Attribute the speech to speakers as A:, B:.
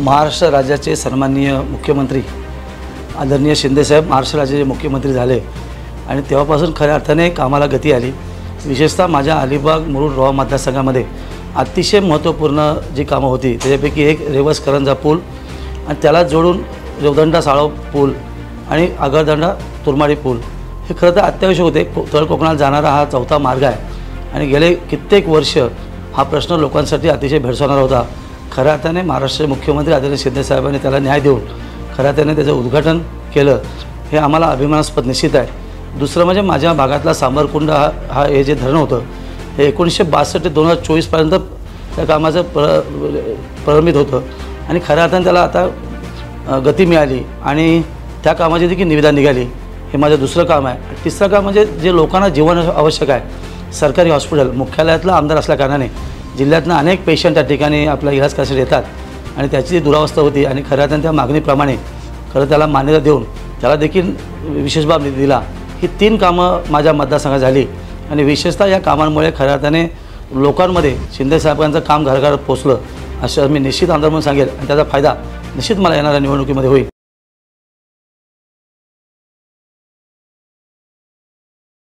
A: महाराष्ट्र राज्याचे सन्माननीय मुख्यमंत्री आदरणीय शिंदेसाहेब महाराष्ट्र राज्याचे मुख्यमंत्री झाले आणि तेव्हापासून खऱ्या अर्थाने कामाला गती आली। विशेषतः माझ्या अलिबाग मुरुड रोहा मतदारसंघामध्ये अतिशय महत्त्वपूर्ण जी कामं होती त्याच्यापैकी एक रेवस करंजा पूल आणि त्याला जोडून रेवदंडा साळव पूल आणि आगरदंडा तुरमाडी पूल हे खरं तर अत्यावश्यक होते। तळ कोकणात जाणारा हा चौथा मार्ग आहे आणि गेले कित्येक वर्ष हा प्रश्न लोकांसाठी अतिशय भेडसावणारा होता। खऱ्या अर्थाने महाराष्ट्राचे मुख्यमंत्री आदरणीय शिंदेसाहेबांनी त्याला न्याय देऊन खऱ्या अर्थाने त्याचं उद्घाटन केलं, हे आम्हाला अभिमानास्पद निश्चित आहे। दुसरं म्हणजे माझ्या भागातला सांबरकुंड हा हे जे धरण होतं हे 1962 ते 2024 पर्यंत त्या कामाचं प्रलंबित होतं आणि खऱ्या अर्थाने त्याला आता गती मिळाली आणि त्या कामाची देखील निविदा निघाली। हे माझं दुसरं काम आहे। तिसरं काम म्हणजे जे लोकांना जीवन आवश्यक आहे, सरकारी हॉस्पिटल मुख्यालयातला आमदार असल्याकारणाने जिल्ह्यातनं अनेक पेशंट त्या ठिकाणी आपला इलाज करण्यासाठी येतात आणि त्याची जी दुरावस्था होती आणि खऱ्या अर्थाने त्या मागणीप्रमाणे खरं त्याला मान्यता देऊन त्याला देखील विशेष बाब दिला। ही 3 कामं माझ्या मतदारसंघात झाली आणि विशेषतः या कामांमुळे खऱ्या अर्थाने लोकांमध्ये शिंदेसाहेबांचं काम घरघरात पोचलं असं मी निश्चित आमदार म्हणून सांगेल आणि त्याचा फायदा निश्चित मला येणाऱ्या निवडणुकीमध्ये होईल।